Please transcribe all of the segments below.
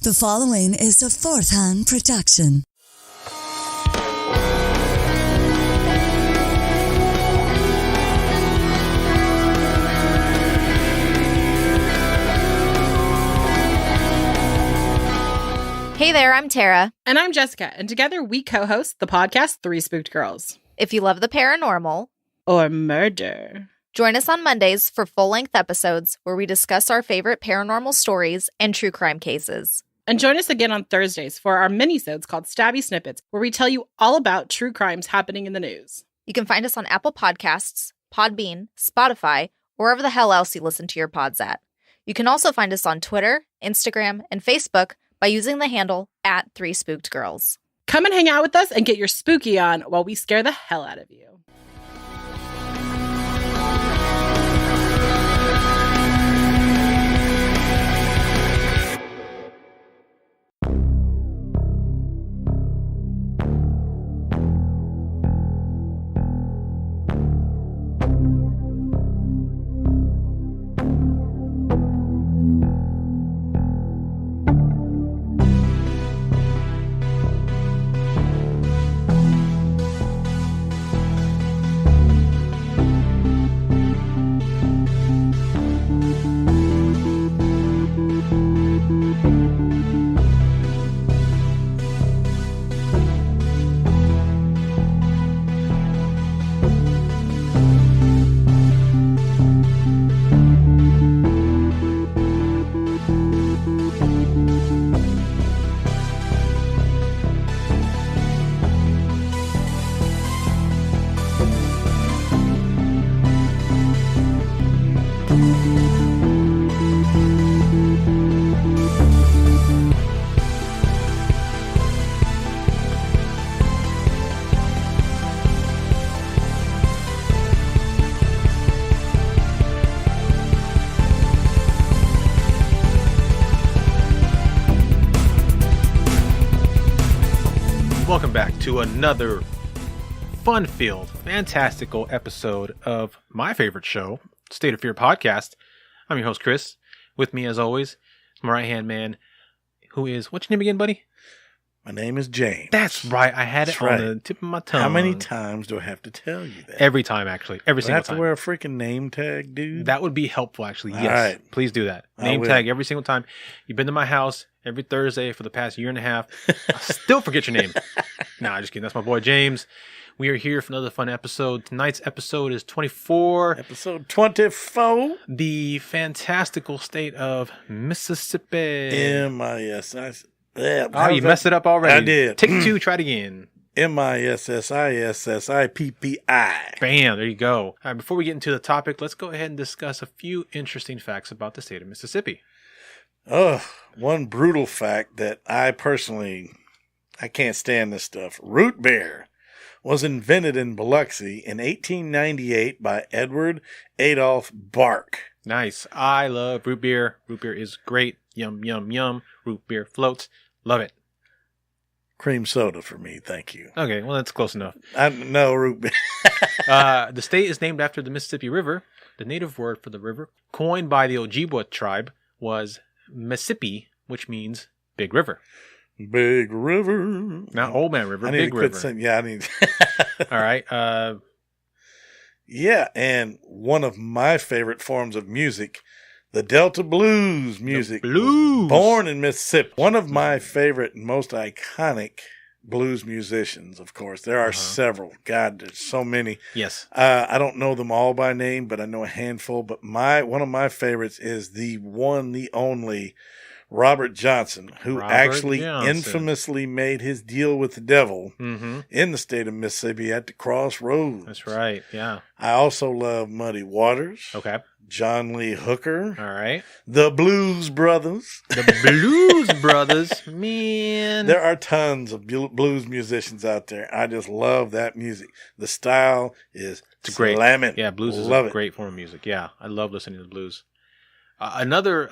The following is a fourth-hand production. Hey there, I'm Tara. And I'm Jessica, and together we co-host the podcast Three Spooked Girls. If you love the paranormal Or murder. Join us on Mondays for full-length episodes where we discuss our favorite paranormal stories and true crime cases. And join us again on Thursdays for our minisodes called Stabby Snippets, where we tell you all about true crimes happening in the news. You can find us on Apple Podcasts, Podbean, Spotify, or wherever the hell else you listen to your pods at. You can also find us on Twitter, Instagram, and Facebook by using the handle @3spookedgirls. Come and hang out with us and get your spooky on while we scare the hell out of you. Welcome back to another fun-filled, fantastical episode of my favorite show, State of Fear Podcast. I'm your host, Chris. With me, as always, is my right-hand man, who is... What's your name again, buddy? My name is James. That's right. I had it on the tip of my tongue. How many times do I have to tell you that? Every time, actually. Every single time. I have to wear a freaking name tag, dude? That would be helpful, actually. All Yes. right. Please do that. Name tag every single time. You've been to my house every Thursday for the past year and a half. I still forget your name. Nah, just kidding. That's my boy, James. We are here for another fun episode. Tonight's episode is 24. Episode 24. The fantastical state of Mississippi. M-I-S-S. Oh, you messed it up already. I did. Take two, try it again. M-I-S-S-I-S-S-I-P-P-I. Bam, there you go. All right, before we get into the topic, let's go ahead and discuss a few interesting facts about the state of Mississippi. One brutal fact that I can't stand this stuff. Root beer was invented in Biloxi in 1898 by Edward Adolph Bark. Nice. I love root beer. Root beer is great. Yum, yum, yum. Root beer floats. Love it. Cream soda for me, thank you. Okay, well, that's close enough. No root beer. The state is named after the Mississippi River. The native word for the river, coined by the Ojibwa tribe, was Mississippi, which means big river. Big river. Not Old Man River, I need big to quit river. saying, I need. All right. Yeah, and one of my favorite forms of music, the Delta Blues music. The blues. Was born in Mississippi. One of my favorite and most iconic blues musicians, of course. There are several. God, there's so many. Yes. I don't know them all by name, but I know a handful. But one of my favorites is the one, the only Robert Johnson, who infamously made his deal with the devil in the state of Mississippi at the Crossroads. That's right, yeah. I also love Muddy Waters. Okay. John Lee Hooker. All right. The Blues Brothers. The Blues Brothers. Man. There are tons of blues musicians out there. I just love that music. The style is slamming. Yeah, blues is a great form of music. Yeah, I love listening to the blues. Another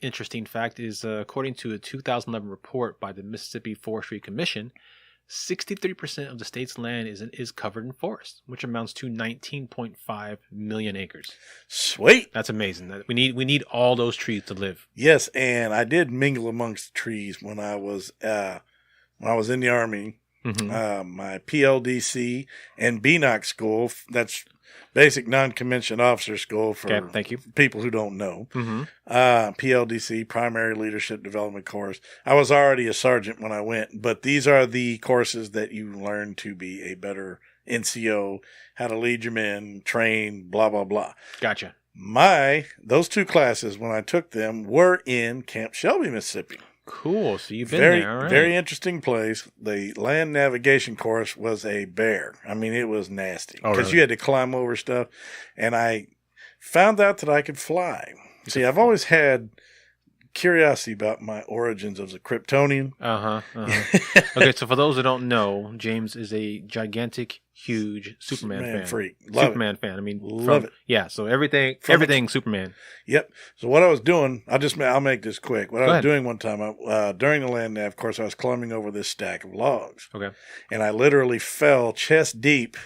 interesting fact is, according to a 2011 report by the Mississippi Forestry Commission, 63% of the state's land is covered in forest, which amounts to 19.5 million acres. Sweet. That's amazing. We need all those trees to live. Yes, and I did mingle amongst the trees when I was in the Army. Mm-hmm. My PLDC and BNOC school, that's Basic Non-Commissioned Officer School for thank you. People who don't know. Mm-hmm. PLDC, Primary Leadership Development Course. I was already a sergeant when I went, but these are the courses that you learn to be a better NCO, how to lead your men, train, blah, blah, blah. Gotcha. Those two classes, when I took them, were in Camp Shelby, Mississippi. Cool. So you've been there. All right. Very interesting place. The land navigation course was a bear. I mean, it was nasty because you had to climb over stuff. And I found out that I could fly. See, I've always had curiosity about my origins as a Kryptonian. Okay, so for those that don't know, James is a gigantic, huge Superman fan. Freak. Superman fan. I mean, love it. Yeah, so everything Superman. Yep. So what I was doing, I'll make this quick. What I was doing one time, during the land nav, of course, I was climbing over this stack of logs. Okay. And I literally fell chest deep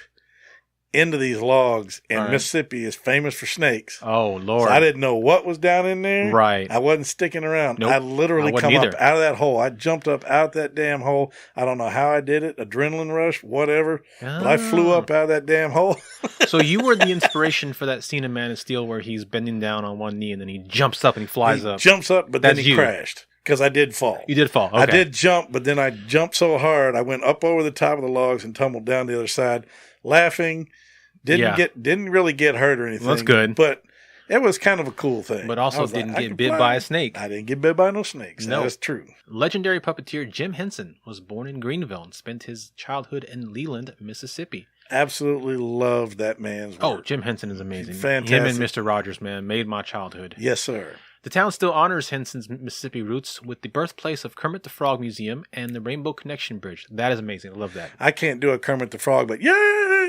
into these logs, and Mississippi is famous for snakes. Oh, Lord. So I didn't know what was down in there. Right. I wasn't sticking around. Nope. I literally come up out of that hole. I jumped up out that damn hole. I don't know how I did it. Adrenaline rush, whatever. But I flew up out of that damn hole. So you were the inspiration for that scene in Man of Steel where he's bending down on one knee and then he jumps up and he flies up. Jumps up, but then he crashed. Because I did fall. You did fall. Okay. I did jump, but then I jumped so hard, I went up over the top of the logs and tumbled down the other side, laughing. Didn't really get hurt or anything. Well, that's good. But it was kind of a cool thing. But also didn't get bit by a snake. I didn't get bit by no snakes. No. That is true. Legendary puppeteer Jim Henson was born in Greenville and spent his childhood in Leland, Mississippi. Absolutely loved that man's work. Oh, Jim Henson is amazing. Fantastic. Him and Mr. Rogers, man, made my childhood. Yes, sir. The town still honors Henson's Mississippi roots with the birthplace of Kermit the Frog Museum and the Rainbow Connection Bridge. That is amazing. I love that. I can't do a Kermit the Frog, but yay!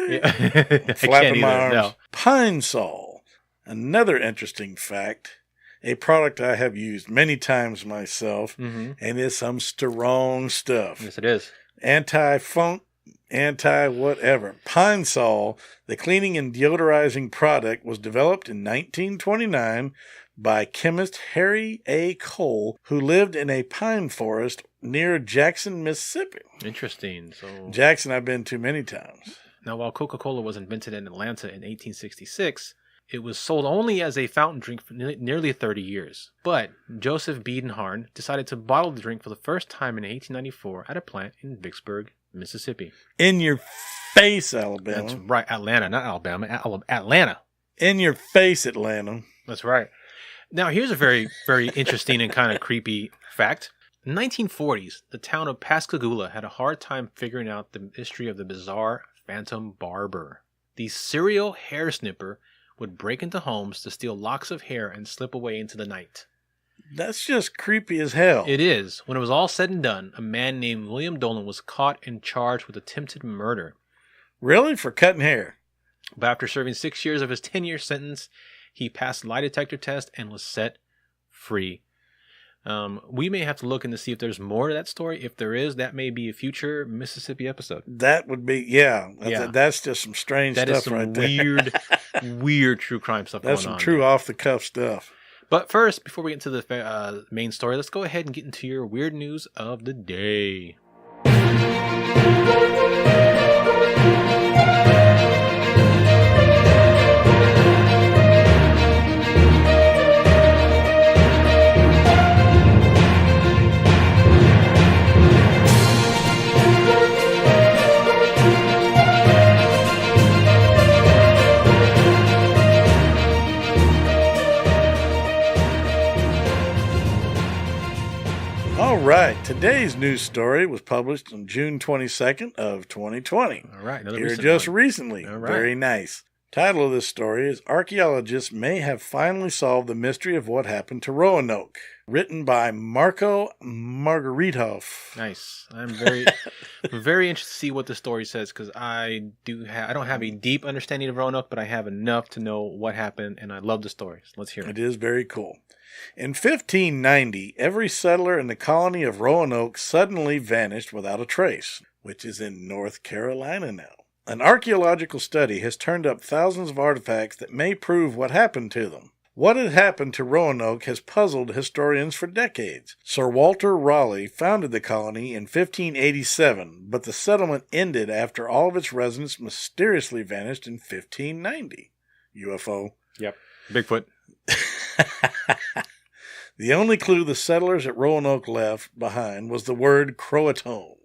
Yeah. Flapping my arms. No. Pine Sol. Another interesting fact. A product I have used many times myself, and it's some strong stuff. Yes, it is. Anti-funk, anti-whatever. Pine Sol, the cleaning and deodorizing product, was developed in 1929 by chemist Harry A. Cole, who lived in a pine forest near Jackson, Mississippi. Interesting. So Jackson I've been to many times. Now, while Coca-Cola was invented in Atlanta in 1866, it was sold only as a fountain drink for nearly 30 years. But Joseph Biedenharn decided to bottle the drink for the first time in 1894 at a plant in Vicksburg, Mississippi. In your face, Alabama. That's right. Atlanta, not Alabama. Atlanta. In your face, Atlanta. That's right. Now, here's a very, very interesting and kind of creepy fact. In the 1940s, the town of Pascagoula had a hard time figuring out the history of the bizarre phantom barber. The serial hair snipper would break into homes to steal locks of hair and slip away into the night. That's just creepy as hell. It is. When it was all said and done, a man named William Dolan was caught and charged with attempted murder. Really? For cutting hair? But after serving 6 years of his 10-year sentence, he passed the lie detector test and was set free. We may have to look in to see if there's more to that story. If there is, that may be a future Mississippi episode. That would be, that's just some strange stuff right there. That is some weird true crime stuff going on. That's some true off-the-cuff stuff. But first, before we get into the main story, let's go ahead and get into your weird news of the day. All right, today's news story was published on June 22nd of 2020. All right, another Here just recently. All right. Very nice. Title of this story is Archaeologists May Have Finally Solved the Mystery of What Happened to Roanoke. Written by Marco Margaritoff. Nice. I'm very interested to see what the story says because I don't have a deep understanding of Roanoke, but I have enough to know what happened, and I love the story. So let's hear it. It is very cool. In 1590, every settler in the colony of Roanoke suddenly vanished without a trace. which is in North Carolina now. An archaeological study has turned up thousands of artifacts that may prove what happened to them. What had happened to Roanoke has puzzled historians for decades. Sir Walter Raleigh founded the colony in 1587, but the settlement ended after all of its residents mysteriously vanished in 1590. UFO. Yep. Bigfoot. The only clue the settlers at Roanoke left behind was the word Croatoan,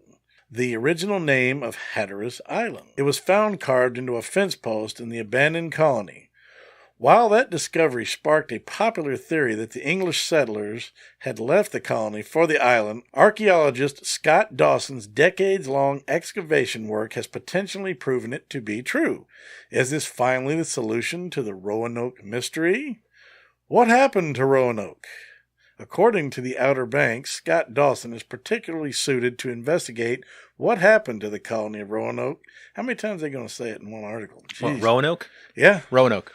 the original name of Hatteras Island. It was found carved into a fence post in the abandoned colony. While that discovery sparked a popular theory that the English settlers had left the colony for the island, archaeologist Scott Dawson's decades-long excavation work has potentially proven it to be true. Is this finally the solution to the Roanoke mystery? What happened to Roanoke? According to the Outer Banks, Scott Dawson is particularly suited to investigate what happened to the colony of Roanoke. How many times are they going to say it in one article? What, Roanoke? Yeah. Roanoke.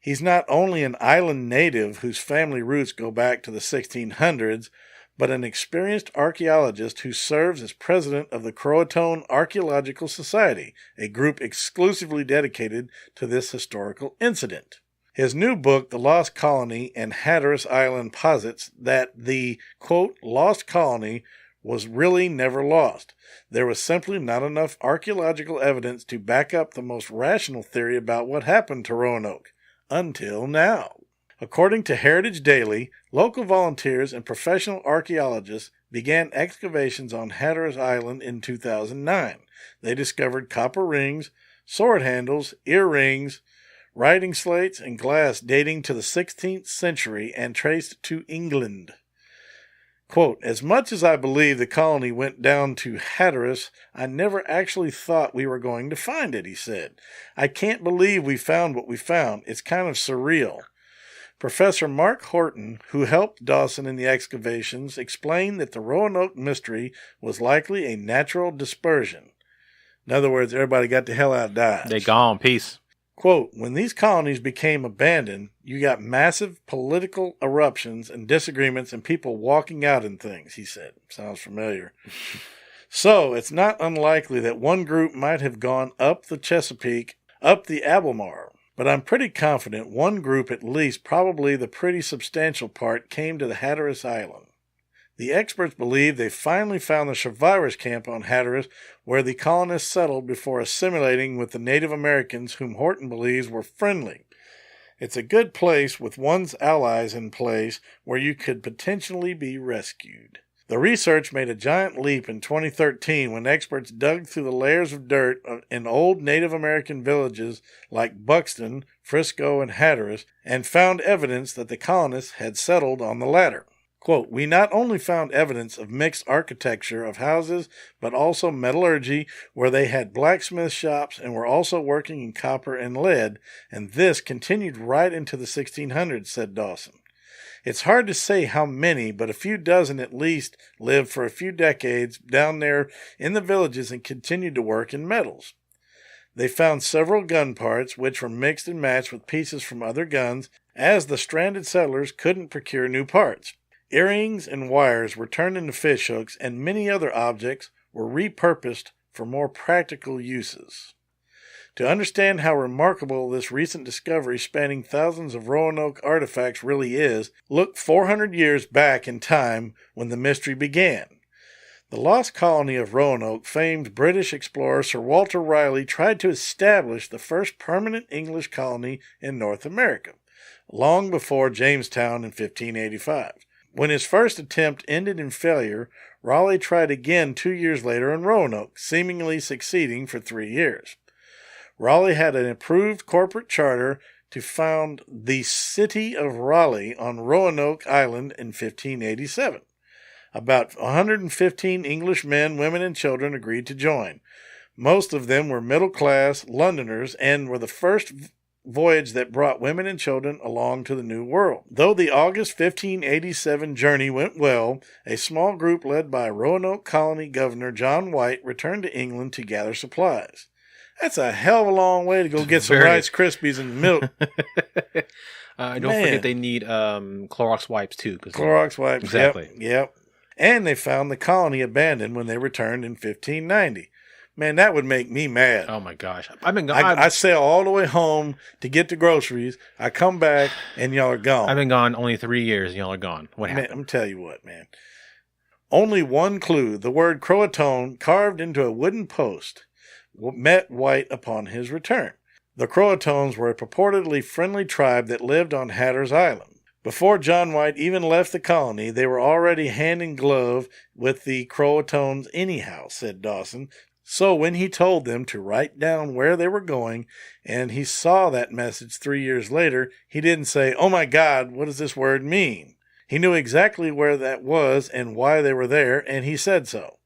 He's not only an island native whose family roots go back to the 1600s, but an experienced archaeologist who serves as president of the Croatoan Archaeological Society, a group exclusively dedicated to this historical incident. His new book, The Lost Colony and Hatteras Island, posits that the, quote, Lost Colony was really never lost. There was simply not enough archaeological evidence to back up the most rational theory about what happened to Roanoke. Until now. According to Heritage Daily, local volunteers and professional archaeologists began excavations on Hatteras Island in 2009. They discovered copper rings, sword handles, earrings, writing slates, and glass dating to the 16th century and traced to England. Quote, as much as I believe the colony went down to Hatteras, I never actually thought we were going to find it, he said. I can't believe we found what we found. It's kind of surreal. Professor Mark Horton, who helped Dawson in the excavations, explained that the Roanoke mystery was likely a natural dispersion. In other words, everybody got the hell out of Dodge. They gone. Peace. Quote, when these colonies became abandoned, you got massive political eruptions and disagreements and people walking out and things, he said. Sounds familiar. So, it's not unlikely that one group might have gone up the Chesapeake, up the Albemarle. But I'm pretty confident one group, at least probably the pretty substantial part, came to the Hatteras Island. The experts believe they finally found the survivors' camp on Hatteras, where the colonists settled before assimilating with the Native Americans whom Horton believes were friendly. It's a good place with one's allies in place where you could potentially be rescued. The research made a giant leap in 2013 when experts dug through the layers of dirt in old Native American villages like Buxton, Frisco, and Hatteras and found evidence that the colonists had settled on the latter. Quote, we not only found evidence of mixed architecture of houses, but also metallurgy, where they had blacksmith shops and were also working in copper and lead, and this continued right into the 1600s, said Dawson. It's hard to say how many, but a few dozen at least lived for a few decades down there in the villages and continued to work in metals. They found several gun parts, which were mixed and matched with pieces from other guns, as the stranded settlers couldn't procure new parts. Earrings and wires were turned into fishhooks, and many other objects were repurposed for more practical uses. To understand how remarkable this recent discovery spanning thousands of Roanoke artifacts really is, look 400 years back in time when the mystery began. The Lost Colony of Roanoke, famed British explorer Sir Walter Raleigh tried to establish the first permanent English colony in North America, long before Jamestown in 1585. When his first attempt ended in failure, Raleigh tried again 2 years later in Roanoke, seemingly succeeding for 3 years. Raleigh had an approved corporate charter to found the city of Raleigh on Roanoke Island in 1587. About 115 English men, women, and children agreed to join. Most of them were middle-class Londoners and were the first voyage that brought women and children along to the New World. Though the August 1587 journey went well, a small group led by Roanoke Colony Governor John White returned to England to gather supplies. That's a hell of a long way to go get some Rice Krispies and milk. Don't forget they need Clorox wipes too. Clorox wipes, exactly. Yep. and they found the colony abandoned when they returned in 1590. Man, that would make me mad. Oh my gosh. I sail all the way home to get the groceries. I come back and y'all are gone. I've been gone only 3 years and y'all are gone. What happened? I'm tell you what, man. Only one clue, the word Croatoan carved into a wooden post, met White upon his return. The Croatoans were a purportedly friendly tribe that lived on Hatteras Island. Before John White even left the colony, they were already hand in glove with the Croatoans anyhow, said Dawson. So when he told them to write down where they were going, and he saw that message 3 years later, he didn't say, "Oh my God, what does this word mean?" He knew exactly where that was and why they were there, and he said so.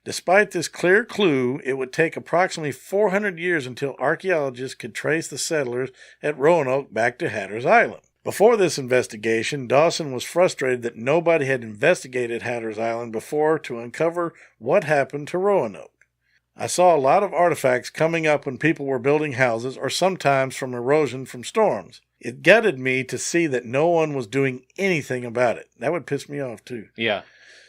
Despite this clear clue, it would take approximately 400 years until archaeologists could trace the settlers at Roanoke back to Hatteras Island. Before this investigation, Dawson was frustrated that nobody had investigated Hatteras Island before to uncover what happened to Roanoke. I saw a lot of artifacts coming up when people were building houses or sometimes from erosion from storms. It gutted me to see that no one was doing anything about it. That would piss me off too. Yeah.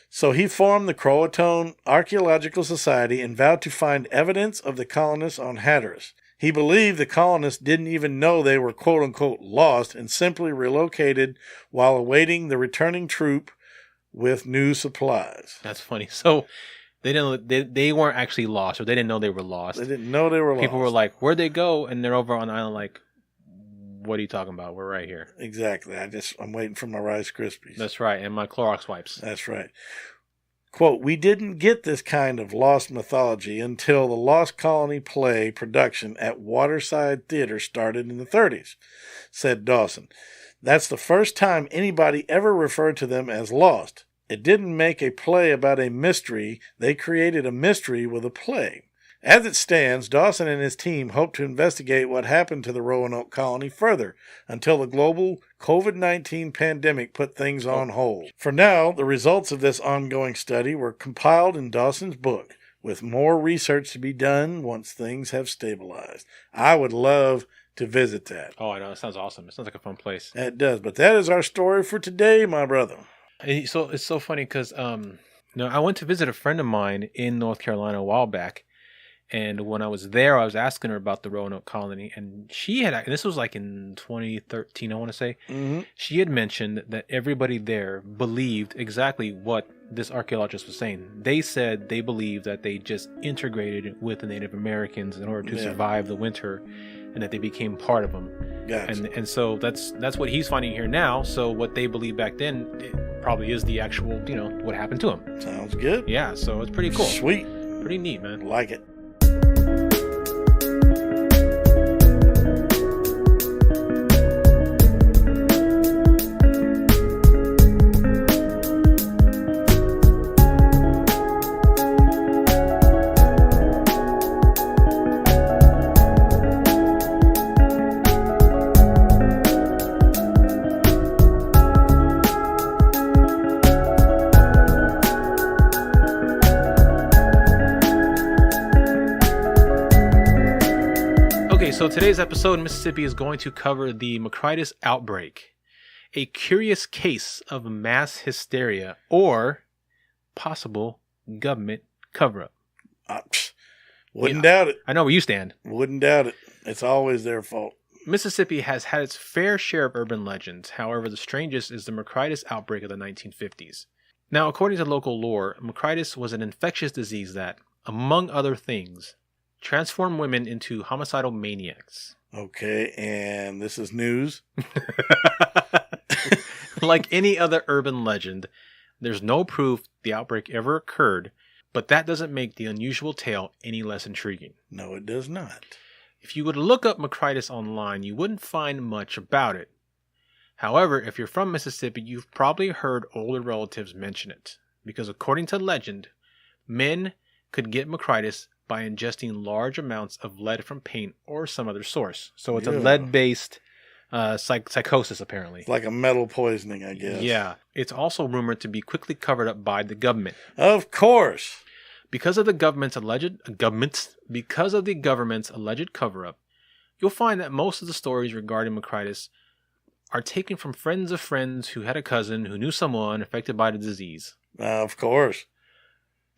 So he formed the Croatoan Archaeological Society and vowed to find evidence of the colonists on Hatteras. He believed the colonists didn't even know they were quote-unquote lost and simply relocated while awaiting the returning troop with new supplies. That's funny. So they weren't actually lost, or they didn't know they were lost. They didn't know they were lost. People were like, "Where'd they go?" And they're over on the island like, "What are you talking about? We're right here." Exactly. I'm waiting for my Rice Krispies. That's right, and my Clorox wipes. That's right. Quote, "We didn't get this kind of lost mythology until the Lost Colony play production at Waterside Theater started in the 30s, said Dawson. That's the first time anybody ever referred to them as lost. It didn't make a play about a mystery. They created a mystery with a play. As it stands, Dawson and his team hope to investigate what happened to the Roanoke Colony further until the global COVID-19 pandemic put things on hold. For now, the results of this ongoing study were compiled in Dawson's book, with more research to be done once things have stabilized. I would love to visit that." Oh, I know. It sounds awesome. It sounds like a fun place. It does. But that is our story for today, my brother. So it's so funny because I went to visit a friend of mine in North Carolina a while back. And when I was there, I was asking her about the Roanoke Colony, and and this was like in 2013, I want to say, She had mentioned that everybody there believed exactly what this archaeologist was saying. They said they believed that they just integrated with the Native Americans in order to survive the winter, and that they became part of them. Gotcha. And so that's what he's finding here now. So what they believed back then, it probably is the actual, what happened to him. Sounds good. Yeah, so it's pretty cool. Sweet. Pretty neat, man. Like it. So today's episode, Mississippi is going to cover the Mercritis Outbreak, a curious case of mass hysteria or possible government cover-up. Wouldn't doubt it. I know where you stand. Wouldn't doubt it. It's always their fault. Mississippi has had its fair share of urban legends. However, the strangest is the Mercritis Outbreak of the 1950s. Now, according to local lore, Mercritis was an infectious disease that, among other things, transform women into homicidal maniacs. Okay, and this is news. Like any other urban legend, there's no proof the outbreak ever occurred, but that doesn't make the unusual tale any less intriguing. No, it does not. If you would look up Mercritis online, you wouldn't find much about it. However, if you're from Mississippi, you've probably heard older relatives mention it, because according to legend, men could get Mercritis by ingesting large amounts of lead from paint or some other source. So it's a lead-based psychosis, apparently. It's like a metal poisoning, I guess. Yeah. It's also rumored to be quickly covered up by the government. Of course. Because of the government's alleged cover-up, you'll find that most of the stories regarding Mercritis are taken from friends of friends who had a cousin who knew someone affected by the disease. Of course.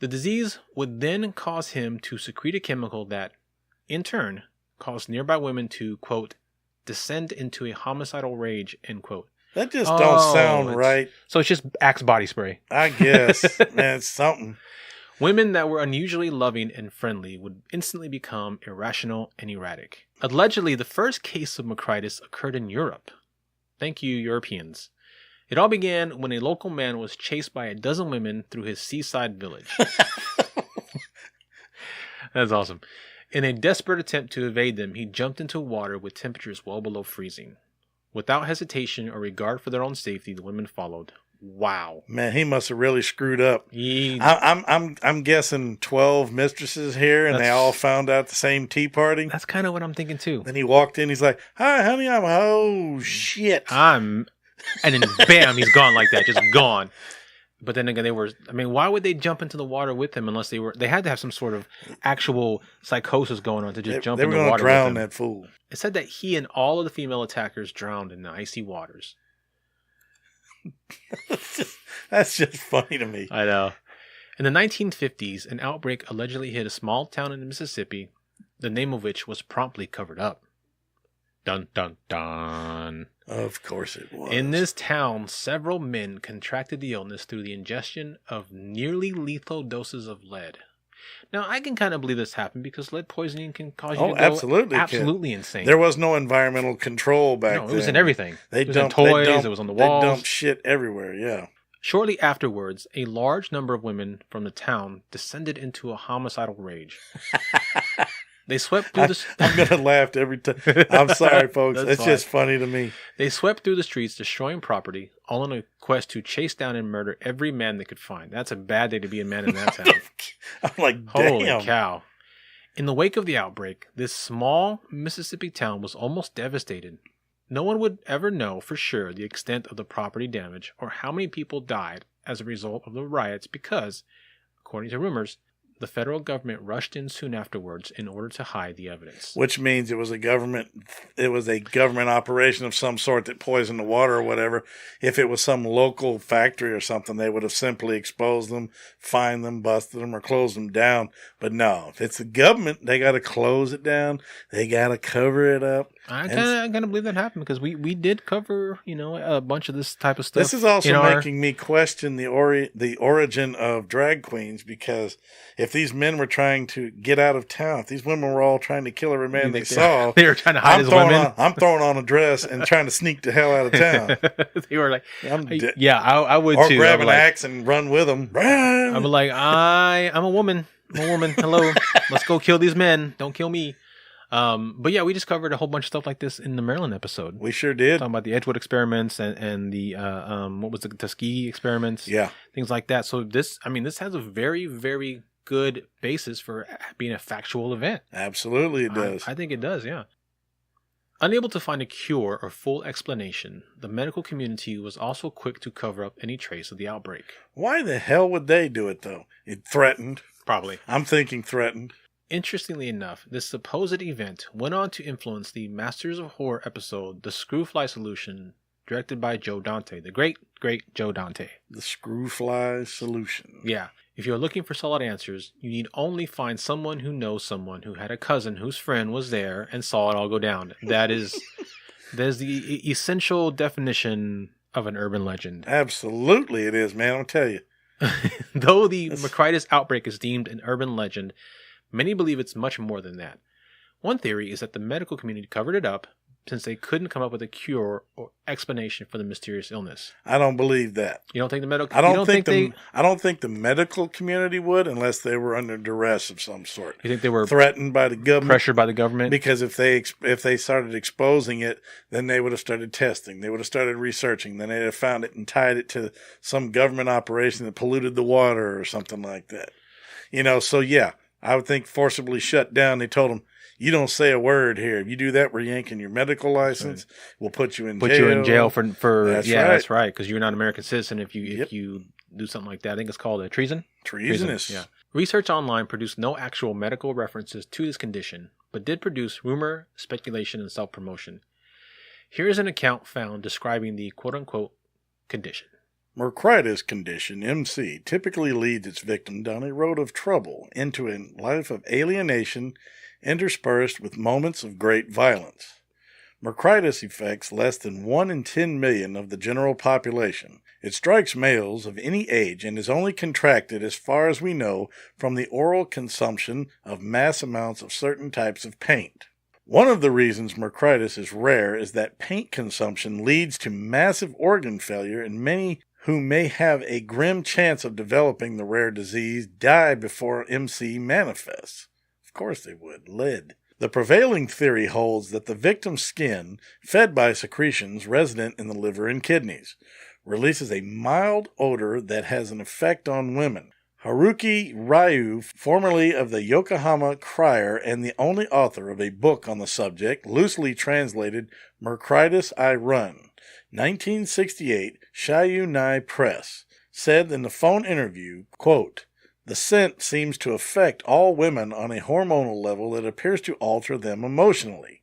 The disease would then cause him to secrete a chemical that, in turn, caused nearby women to, quote, descend into a homicidal rage, end quote. That just don't sound right. So it's just Axe body spray. I guess. Man, it's something. Women that were unusually loving and friendly would instantly become irrational and erratic. Allegedly, the first case of Mercritis occurred in Europe. Thank you, Europeans. It all began when a local man was chased by a dozen women through his seaside village. That's awesome. In a desperate attempt to evade them, he jumped into water with temperatures well below freezing. Without hesitation or regard for their own safety, the women followed. Wow. Man, he must have really screwed up. I'm guessing 12 mistresses here, and they all found out the same tea party. That's kind of what I'm thinking too. Then he walked in, he's like, "Hi, honey, oh shit." And then bam, he's gone like that, just gone. But then again, why would they jump into the water with him unless they had to have some sort of actual psychosis going on to just jump in the water with him. They were going to drown that fool. It said that he and all of the female attackers drowned in the icy waters. That's just funny to me. I know. In the 1950s, an outbreak allegedly hit a small town in Mississippi, the name of which was promptly covered up. Dun, dun, dun. Of course it was. In this town, several men contracted the illness through the ingestion of nearly lethal doses of lead. Now, I can kind of believe this happened because lead poisoning can cause you to go absolutely insane. There was no environmental control back then. It was in everything. It was in toys, it was on the walls. They dumped shit everywhere, yeah. Shortly afterwards, a large number of women from the town descended into a homicidal rage. They swept through the... I'm going to laugh every time. I'm sorry, folks. It's just funny to me. They swept through the streets, destroying property, all in a quest to chase down and murder every man they could find. That's a bad day to be a man in that town. I'm like, damn. Holy cow. In the wake of the outbreak, this small Mississippi town was almost devastated. No one would ever know for sure the extent of the property damage or how many people died as a result of the riots because, according to rumors, the federal government rushed in soon afterwards in order to hide the evidence. Which means it was a government operation of some sort that poisoned the water or whatever. If it was some local factory or something, they would have simply exposed them, fined them, busted them, or closed them down. But no, if it's the government, they got to close it down. They got to cover it up. I kind of believe that happened because we did cover, a bunch of this type of stuff. This is also making me question the origin of drag queens, because if these men were trying to get out of town, if these women were all trying to kill every man they saw, they were trying to hide as women. I'm throwing on a dress and trying to sneak the hell out of town. They were like, I would or too. Or grab an axe and run with them. I'm like, I'm a woman. I'm a woman. Hello. Let's go kill these men. Don't kill me. But yeah, we just covered a whole bunch of stuff like this in the Maryland episode. We sure did. Talking about the Edgewood experiments and the what was the Tuskegee experiments? Yeah, things like that. So this has a very, very good basis for being a factual event. Absolutely, it does. I think it does. Yeah. Unable to find a cure or full explanation, the medical community was also quick to cover up any trace of the outbreak. Why the hell would they do it though? It threatened. Probably. I'm thinking threatened. Interestingly enough, this supposed event went on to influence the Masters of Horror episode, The Screwfly Solution, directed by Joe Dante, the great Joe Dante. The Screwfly Solution. Yeah. If you're looking for solid answers, you need only find someone who knows someone who had a cousin whose friend was there and saw it all go down. There's the essential definition of an urban legend. Absolutely it is, man. I'll tell you. Though the Mercritis outbreak is deemed an urban legend, many believe it's much more than that. One theory is that the medical community covered it up since they couldn't come up with a cure or explanation for the mysterious illness. I don't believe that. You don't think the medical? I don't think the medical community would, unless they were under duress of some sort. You think they were threatened by the government, pressured by the government? Because if they started exposing it, then they would have started testing. They would have started researching. Then they'd have found it and tied it to some government operation that polluted the water or something like that. So yeah. I would think forcibly shut down. They told him, you don't say a word here. If you do that, we're yanking your medical license. Right. We'll put you in jail. Put you in jail for that's right. That's right. Because you're not an American citizen if you do something like that. I think it's called treason. Treasonous. Yeah. Research online produced no actual medical references to this condition, but did produce rumor, speculation, and self-promotion. Here is an account found describing the quote-unquote condition. Mercritis condition, MC, typically leads its victim down a road of trouble into a life of alienation interspersed with moments of great violence. Mercritis affects less than 1 in 10 million of the general population. It strikes males of any age and is only contracted, as far as we know, from the oral consumption of mass amounts of certain types of paint. One of the reasons mercritis is rare is that paint consumption leads to massive organ failure, and many who may have a grim chance of developing the rare disease die before MC manifests. Of course they would. Lead. The prevailing theory holds that the victim's skin, fed by secretions resident in the liver and kidneys, releases a mild odor that has an effect on women. Haruki Ryu, formerly of the Yokohama Crier and the only author of a book on the subject, loosely translated Mercritis I Run, 1968, Shayunai Press, said in the phone interview, quote, "The scent seems to affect all women on a hormonal level that appears to alter them emotionally.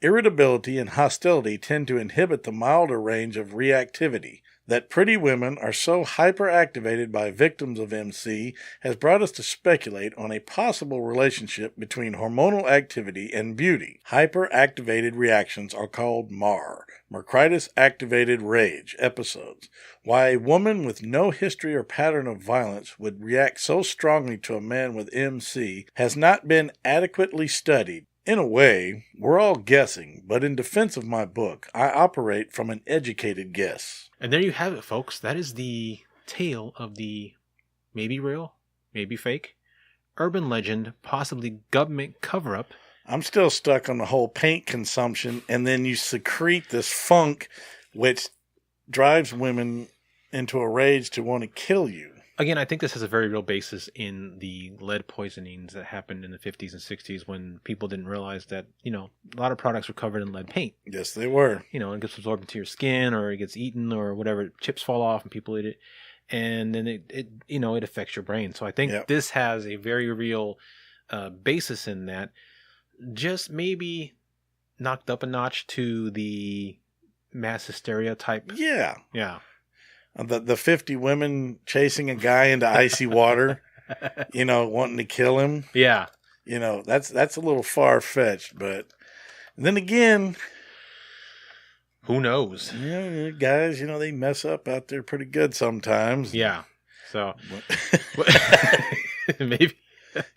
Irritability and hostility tend to inhibit the milder range of reactivity. That pretty women are so hyperactivated by victims of MC has brought us to speculate on a possible relationship between hormonal activity and beauty. Hyperactivated reactions are called MAR, Mercritis Activated Rage, episodes. Why a woman with no history or pattern of violence would react so strongly to a man with MC has not been adequately studied. In a way, we're all guessing, but in defense of my book, I operate from an educated guess." And there you have it, folks. That is the tale of the maybe real, maybe fake, urban legend, possibly government cover-up. I'm still stuck on the whole paint consumption, and then you secrete this funk, which drives women into a rage to want to kill you. Again, I think this has a very real basis in the lead poisonings that happened in the 50s and 60s when people didn't realize that, a lot of products were covered in lead paint. Yes, they were. It gets absorbed into your skin, or it gets eaten, or whatever, chips fall off and people eat it. And then it affects your brain. So I think this has a very real basis in that. Just maybe knocked up a notch to the mass hysteria type. Yeah. Yeah. The 50 women chasing a guy into icy water, wanting to kill him. Yeah. That's a little far-fetched, but then again, who knows? Guys, they mess up out there pretty good sometimes. Yeah. So maybe.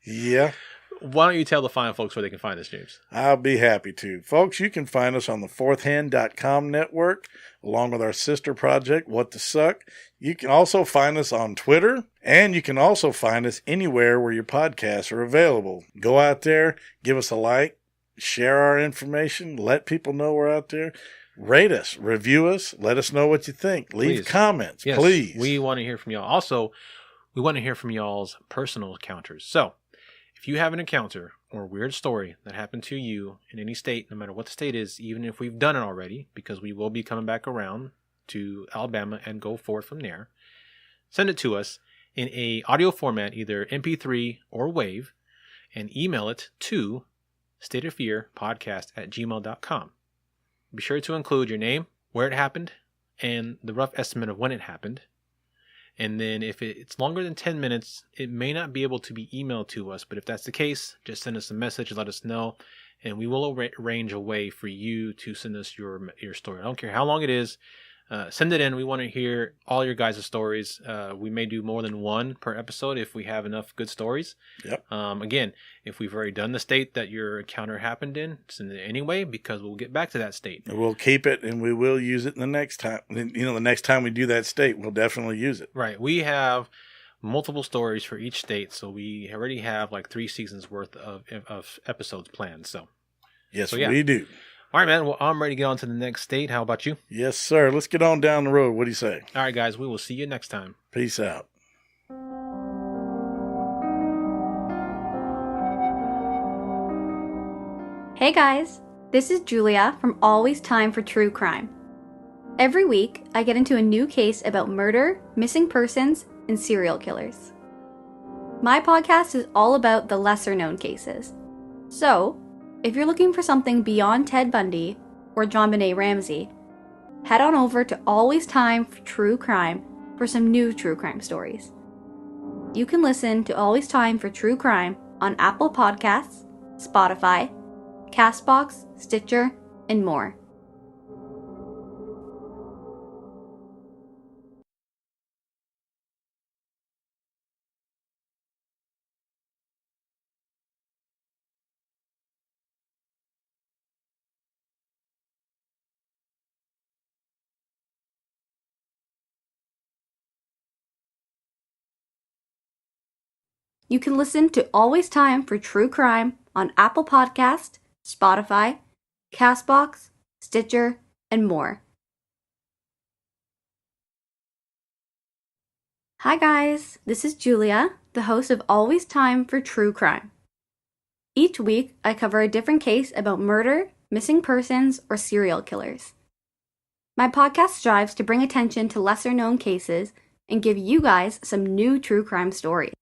Yeah. Why don't you tell the fine folks where they can find us, James? I'll be happy to. Folks, you can find us on the fourthhand.com network, along with our sister project, What the Suck. You can also find us on Twitter, and you can also find us anywhere where your podcasts are available. Go out there, give us a like, share our information, let people know we're out there. Rate us, review us, let us know what you think. Leave comments, yes, please. We want to hear from y'all. Also, we want to hear from y'all's personal encounters. So, if you have an encounter or weird story that happened to you in any state, no matter what the state is, even if we've done it already, because we will be coming back around to Alabama and go forward from there, send it to us in a audio format, either MP3 or WAV, and email it to stateoffearpodcast@gmail.com. Be sure to include your name, where it happened, and the rough estimate of when it happened. And then if it's longer than 10 minutes, it may not be able to be emailed to us. But if that's the case, just send us a message, let us know, and we will arrange a way for you to send us your story. I don't care how long it is. Send it in. We want to hear all your guys' stories. We may do more than one per episode if we have enough good stories. Yep. Again, if we've already done the state that your encounter happened in, send it anyway, because we'll get back to that state. We'll keep it, and we will use it the next time. The next time we do that state, we'll definitely use it. Right. We have multiple stories for each state, so we already have like 3 seasons worth of episodes planned. So, yes, we do. All right, man. Well, I'm ready to get on to the next state. How about you? Yes, sir. Let's get on down the road. What do you say? All right, guys. We will see you next time. Peace out. Hey, guys. This is Julia from Always Time for True Crime. Every week, I get into a new case about murder, missing persons, and serial killers. My podcast is all about the lesser-known cases. So, if you're looking for something beyond Ted Bundy or JonBenet Ramsey, head on over to Always Time for True Crime for some new true crime stories. You can listen to Always Time for True Crime on Apple Podcasts, Spotify, Castbox, Stitcher, and more. You can listen to Always Time for True Crime on Apple Podcast, Spotify, Castbox, Stitcher, and more. Hi guys, this is Julia, the host of Always Time for True Crime. Each week, I cover a different case about murder, missing persons, or serial killers. My podcast strives to bring attention to lesser-known cases and give you guys some new true crime stories.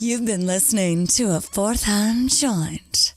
You've been listening to a Fourth Hand Joint.